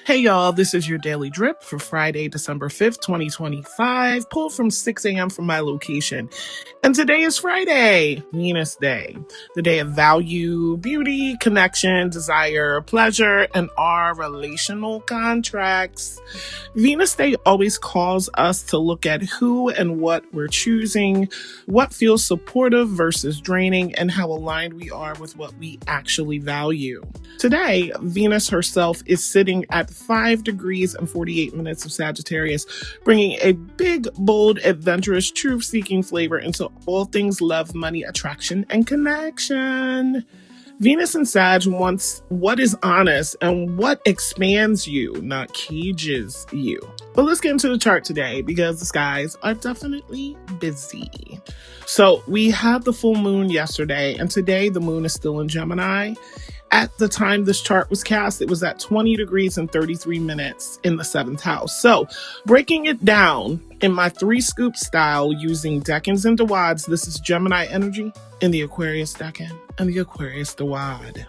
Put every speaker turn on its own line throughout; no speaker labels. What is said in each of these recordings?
Hey y'all, this is your daily drip for Friday, December 5th, 2025, pulled from 6 a.m. from my location. And today is Friday, Venus Day, the day of value, beauty, connection, desire, pleasure, and our relational contracts. Venus Day always calls us to look at who and what we're choosing, what feels supportive versus draining, and how aligned we are with what we actually value. Today, Venus herself is sitting at 5 degrees and 48 minutes of Sagittarius, bringing a big, bold, adventurous, truth-seeking flavor into all things love, money, attraction, and connection. Venus in Sag wants what is honest and what expands you, not cages you. But let's get into the chart today because the skies are definitely busy. So we had the full moon yesterday, and today the moon is still in Gemini. At the time this chart was cast, it was at 20 degrees and 33 minutes in the 7th house. So breaking it down in my 3-scoop style using decans and Dawads, this is Gemini energy in the Aquarius decan and the Aquarius Dawad.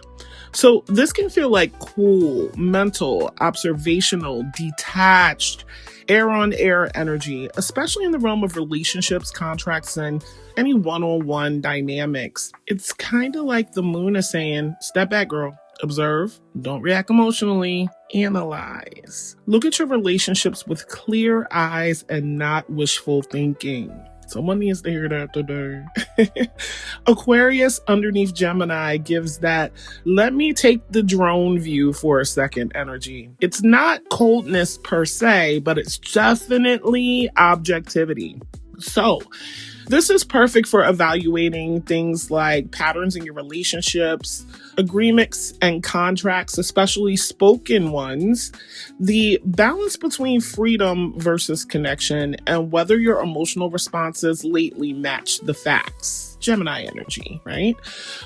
So this can feel like cool, mental, observational, detached, air-on-air energy, especially in the realm of relationships, contracts, and any one-on-one dynamics. It's kind of like the moon is saying, step back, girl, observe, don't react emotionally, analyze. Look at your relationships with clear eyes and not wishful thinking. Someone needs to hear that today. Aquarius underneath Gemini gives that, let me take the drone view for a second energy. It's not coldness per se, but it's definitely objectivity. So this is perfect for evaluating things like patterns in your relationships, agreements and contracts, especially spoken ones, the balance between freedom versus connection, and whether your emotional responses lately match the facts. Gemini energy, right?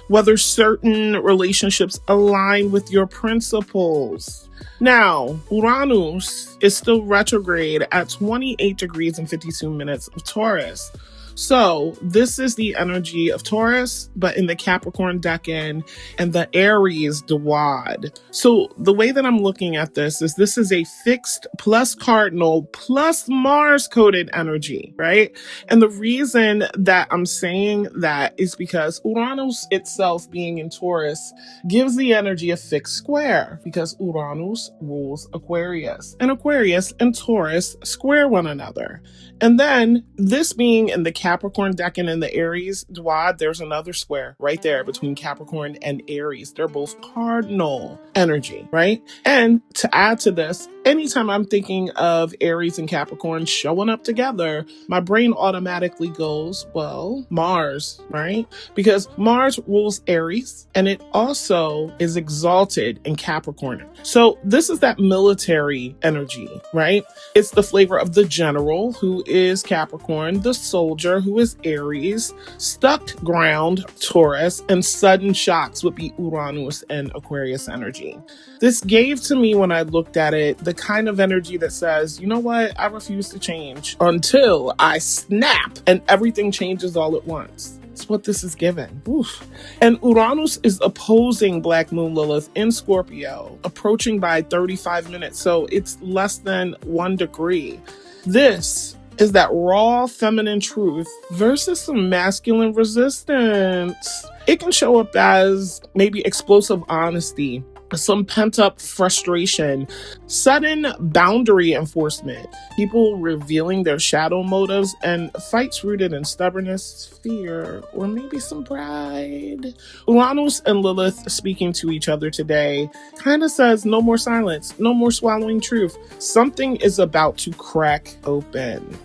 Whether certain relationships align with your principles. Now, Uranus is still retrograde at 28 degrees and 52 minutes of Taurus. So this is the energy of Taurus, but in the Capricorn decan and the Aries Dawad. So the way that I'm looking at this is a fixed plus cardinal plus Mars coded energy, right? And the reason that I'm saying that is because Uranus itself being in Taurus gives the energy a fixed square because Uranus rules Aquarius. And Aquarius and Taurus square one another. And then this being in the Capricorn decan and the Aries Dawad, there's another square right there between Capricorn and Aries. They're both cardinal energy, right? And to add to this, anytime I'm thinking of Aries and Capricorn showing up together, my brain automatically goes, well, Mars, right? Because Mars rules Aries and it also is exalted in Capricorn. So this is that military energy, right? It's the flavor of the general who is Capricorn, the soldier who is Aries, stuck ground Taurus, and sudden shocks would be Uranus and Aquarius energy. This gave to me, when I looked at it, the kind of energy that says, you know what, I refuse to change until I snap and everything changes all at once. That's what this is given. Oof. And Uranus is opposing Black Moon Lilith in Scorpio, approaching by 35 minutes. So it's less than 1 degree. This is that raw feminine truth versus some masculine resistance. It can show up as maybe explosive honesty, some pent-up frustration, sudden boundary enforcement, people revealing their shadow motives, and fights rooted in stubbornness, fear, or maybe some pride. Uranus and Lilith speaking to each other today kind of says no more silence, no more swallowing truth. Something is about to crack open.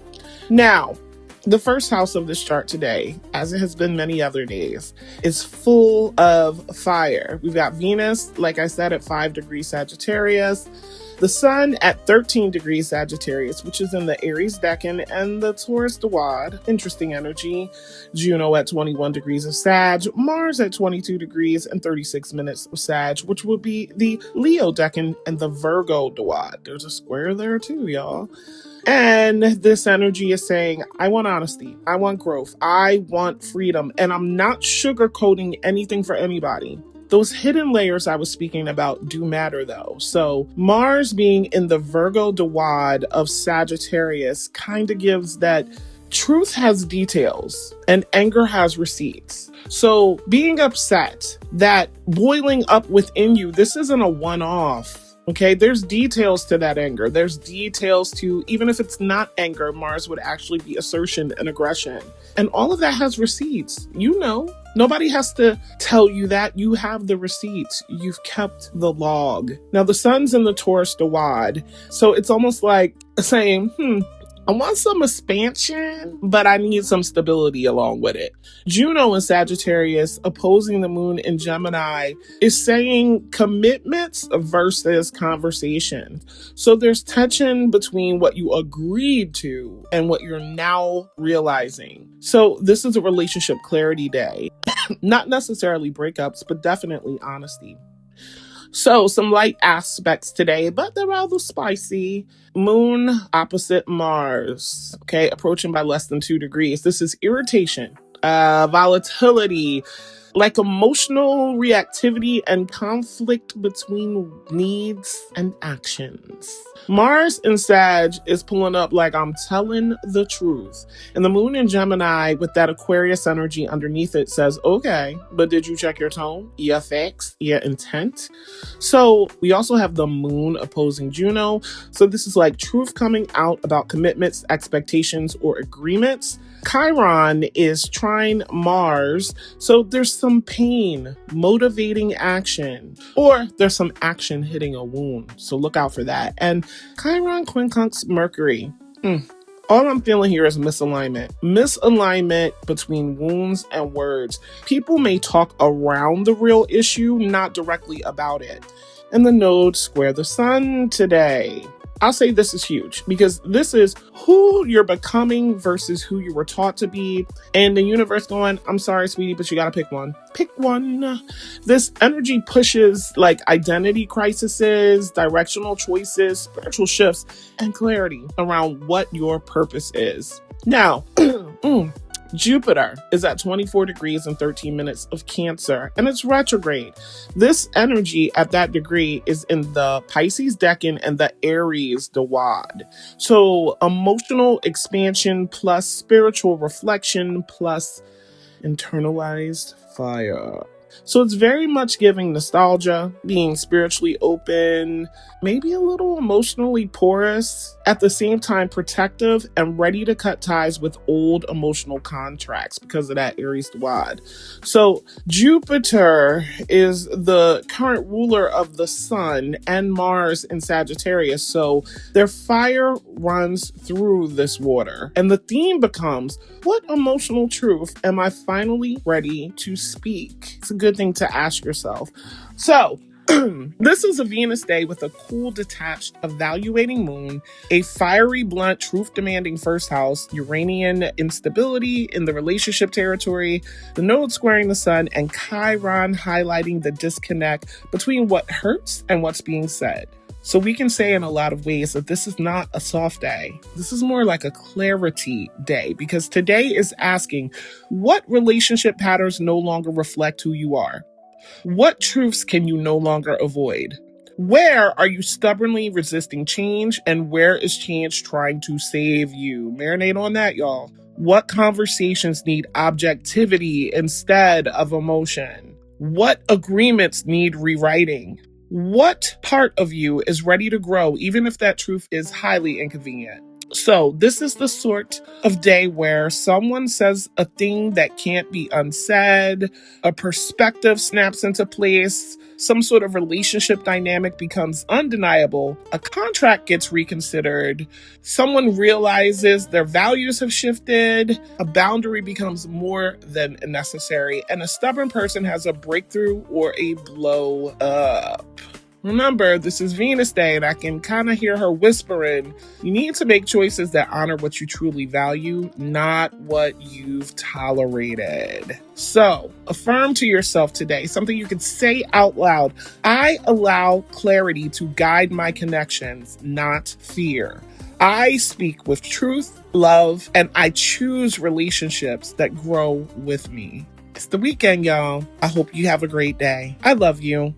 Now, the first house of this chart today, as it has been many other days, is full of fire. We've got Venus, like I said, at 5 degrees Sagittarius, the Sun at 13 degrees Sagittarius, which is in the Aries decan, and the Taurus Dawad, interesting energy, Juno at 21 degrees of Sag, Mars at 22 degrees and 36 minutes of Sag, which would be the Leo decan and the Virgo Dawad. There's a square there too, y'all. And this energy is saying, I want honesty, I want growth, I want freedom, and I'm not sugarcoating anything for anybody. Those hidden layers I was speaking about do matter though. So Mars being in the Virgo Dawad of Sagittarius kind of gives that truth has details and anger has receipts. So being upset, that boiling up within you, this isn't a one-off. Okay, there's details to that anger. There's details to, even if it's not anger, Mars would actually be assertion and aggression. And all of that has receipts. You know, nobody has to tell you that. You have the receipts. You've kept the log. Now, the sun's in the Taurus Dawad. So it's almost like saying, I want some expansion, but I need some stability along with it. Juno in Sagittarius opposing the moon in Gemini is saying commitments versus conversation. So there's tension between what you agreed to and what you're now realizing. So this is a relationship clarity day. Not necessarily breakups, but definitely honesty. So some light aspects today, but they're rather spicy. Moon opposite Mars, okay, approaching by less than 2 degrees. This is irritation, volatility, like emotional reactivity and conflict between needs and actions. Mars in Sag is pulling up like I'm telling the truth. And the moon in Gemini with that Aquarius energy underneath it says, okay, but did you check your tone, your facts, your intent? So we also have the moon opposing Juno. So this is like truth coming out about commitments, expectations, or agreements. Chiron is trine Mars, so there's some pain, motivating action, or there's some action hitting a wound, so look out for that. And Chiron quincunx Mercury. All I'm feeling here is misalignment. Misalignment between wounds and words. People may talk around the real issue, not directly about it. And the node square the sun today. I'll say this is huge because this is who you're becoming versus who you were taught to be. And the universe going, I'm sorry, sweetie, but you got to pick one. Pick one. This energy pushes like identity crises, directional choices, spiritual shifts, and clarity around what your purpose is. Now, Jupiter is at 24 degrees and 13 minutes of Cancer, and it's retrograde. This energy at that degree is in the Pisces Decan and the Aries Dawad. So emotional expansion plus spiritual reflection plus internalized fire. So it's very much giving nostalgia, being spiritually open, maybe a little emotionally porous, at the same time protective and ready to cut ties with old emotional contracts because of that Aries Dawad. So Jupiter is the current ruler of the sun and Mars in Sagittarius. So their fire runs through this water. And the theme becomes, what emotional truth am I finally ready to speak? It's a good thing to ask yourself. So this is a Venus day with a cool, detached, evaluating moon, a fiery, blunt, truth-demanding first house, Uranian instability in the relationship territory, the node squaring the sun, and Chiron highlighting the disconnect between what hurts and what's being said. So we can say in a lot of ways that this is not a soft day. This is more like a clarity day because today is asking, what relationship patterns no longer reflect who you are? What truths can you no longer avoid? Where are you stubbornly resisting change, and where is change trying to save you? Marinate on that, y'all. What conversations need objectivity instead of emotion? What agreements need rewriting? What part of you is ready to grow, even if that truth is highly inconvenient? So this is the sort of day where someone says a thing that can't be unsaid, a perspective snaps into place, some sort of relationship dynamic becomes undeniable, a contract gets reconsidered, someone realizes their values have shifted, a boundary becomes more than necessary, and a stubborn person has a breakthrough or a blow up. Remember, this is Venus Day, and I can kind of hear her whispering, you need to make choices that honor what you truly value, not what you've tolerated. So, affirm to yourself today, something you can say out loud. I allow clarity to guide my connections, not fear. I speak with truth, love, and I choose relationships that grow with me. It's the weekend, y'all. I hope you have a great day. I love you.